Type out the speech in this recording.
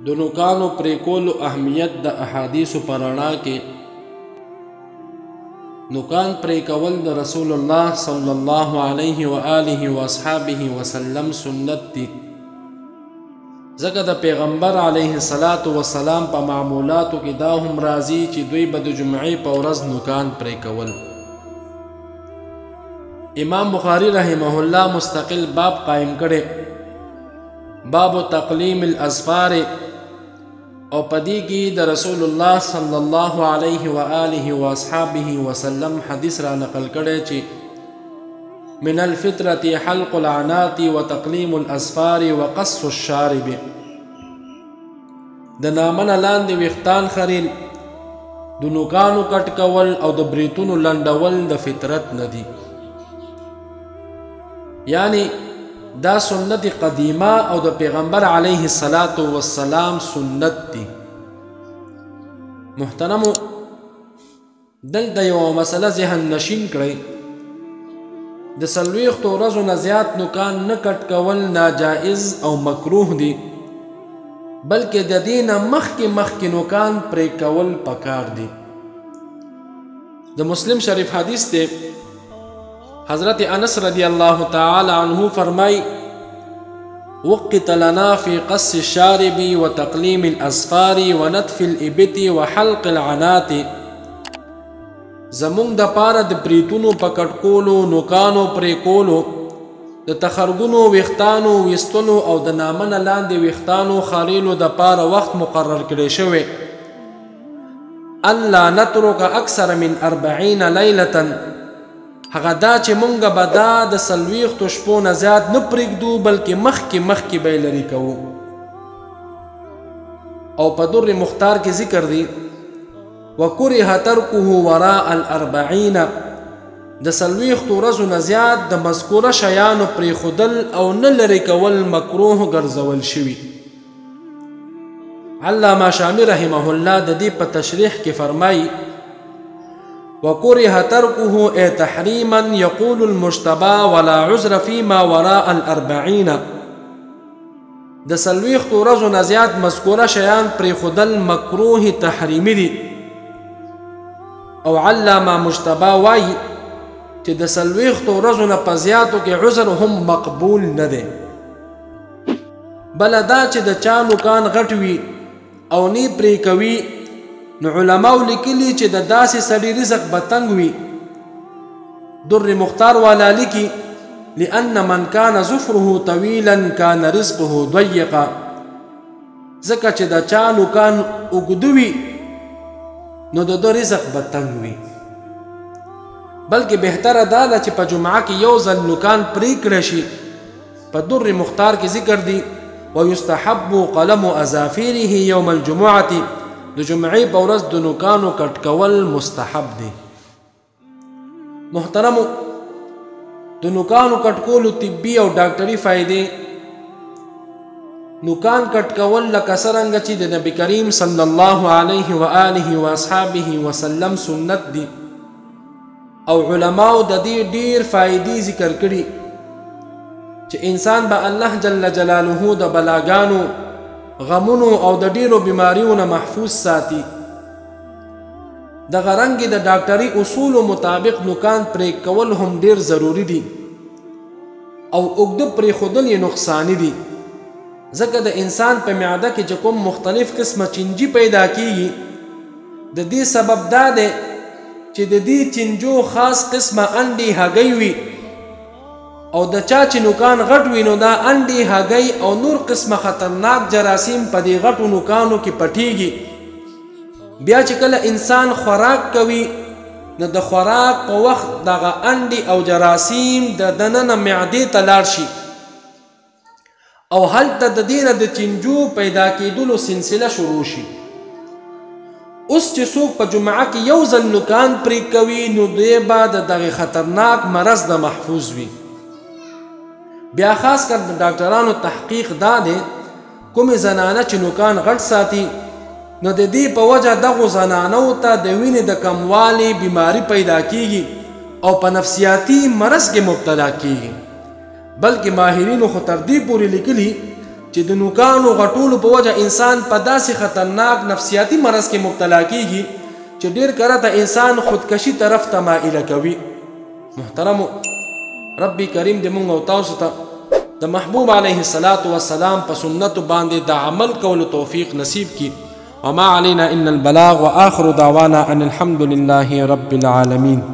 د نوکانو پرې کولو اهمیت د احادیثو په رڼا کې نوکان پرې کول د رسول الله صلی الله علیه و آله و اصحابه وسلم سنت دي، ځکه د پیغمبر علیه الصلاة والسلام په معمولاتو کې دا هم راځي چې دوی به د جمعې په ورځ نوکان پرې کول. امام بخاری رحمه الله مستقل باب قائم کړي، باب تقلیم الاظفار، او پدې کې د رسول الله صلی الله علیه و آله و اصحابه وسلم حدیث را نقل کړي چې من الفطرة حلق العنات وتقلیم الاظفار وقص الشارب. د نامنه لاندې ویښتان خریل، د نوکانو کټ کول او د بریتونو لنډول د فطرت نه دي، یعنی دا سنت قدیمه او د پیغمبر علیه الصلاة والسلام سنت دی. محترمو، دلته یو مسله ذهن نشین کړئ، د 40 ورځو نه زیات نوکان نه کټ کول ناجائز او مکروه دي، بلکې د دې نه مخکې نوکان پرې کول پکار دي. د مسلم شریف حدیث دی، حضرت انس رضی اللہ تعالی عنہ فرمائی وقت لنا فی قص الشارب وتقلیم الاظفار ونتف الابط وحلق العنات. زمونږ د پاره د بریتونو په کټ کولو، نوکانو پرې کولو، د تخرګونو ویښتانو ویستلو او د نامنه لاندې ویښتانو خاریلو د پاره وخت مقرر کړی شوی، ان لا نترک اکثر من 40 لیلة، هغه دا چې مونږ به دا د 40 شپو نه زیات نه پرېږدو، بلکې مخکې به یې لرې کوو. او په در مختار کې ذکر دی وکره ترکه وراء ال40، د 40 ورځو نه زیات د مذکوره شیانو پرېښودل او نه لرې کول مکروه ګرځول شوي. علامه شامی رحمه الله د دې په تشریح کې فرمایي وكره تركه اي تحريما يقول المجتبى ولا عذر فيما وراء 40. د 40 ورځو نه زیات مذکوره شیان پرېښودل مکروه تحریمي دي، او علامه مجتبى وایي چې د 40 ورځو نه په زیاتو کې عذر هم مقبول نه دی. بله دا چې د چا نوکان غټ وي او نی پرې کوي، نو علماء لیکلي چې د داسې سړي رزق به تنګ وي. در مختار والا لیکي لأن من كان ظفره طويلا كان رزقه ضيقا، ځکه چې د چا نوکان اوږده وي نو د ده رزق به تنګ وي. بلکې بهتره دا ده چې په جمعه کې یو ځل نوکان پرې کړی شي. په در مختار کې ذکر دی ويستحب قلم اظافیره یوم الجمعة، د جمعې په ورځ د نوکانو کټ کول مستحب دی. محترمو، د نوکانو کټ کولو طبي او ډاکټري فائدې، نوکان کټ کول لکه څرنګه چې د نبی کریم صلی الله علیه و آله و اصحابه وسلم سنت دی، او علماو د دې ډیر فائدې ذکر کړي چې انسان به الله جل جلاله د بلاګانو، غمونو او د ډیرو بیماریو نه محفوظ ساتي. دغه رنګ د ډاکټري اصولو مطابق نوکان پرې کول هم ډیر ضروری دي، او اوږده پرېښودل یې نقصاني دي، ځکه د انسان په معده کې چې کوم مختلف قسمه چینجي پیدا کیږي، د دې سبب دا دی چې د دې چینجو خاص قسمه انډي هګۍ وي، او د چا چې نوکان غټ وي نو دا انډي هګۍ او نور قسمه خطرناک جراثیم په دې غټو نوکانو کې پټیږي. بیا چې کله انسان خوراک کوي نو د خوراک په وخت دغه انډي او جراثیم د دننه معدې ته لاړ شي، او هلته د دې نه د چینجو پیدا کېدلو سلسله شروع شي. اوس چې څوک په جمعه کې یو ځل نوکان پرې کوي نو دی به د دغه خطرناک مرض نه محفوظ وي. بیا خاص کر د ډاکټرانو تحقیق دا دی کومې زنانه چې نوکان غټ ساتي نو د دې په وجه دغو زنانو ته د وینې د کموالي بیماری پیدا کیږي او په نفسیاتي مرض کې مبتلا کیږي. بلکې ماهرینو خو تر دې پورې لیکلي چې د نوکانو غټولو په وجه انسان په داسې خطرناک نفسیاتي مرض کې مبتلا کیږي چې ډیر کله ته انسان خودکشي طرف ته مائله کوي. محترمو، رب کریم دې موږ او تاسو ته د محبوب علیه السلام په سنت باندې د عمل کولو توفیق نصیب کی. وما علينا إلا البلاغ وآخر دعوانا أن الحمد لله رب العالمين.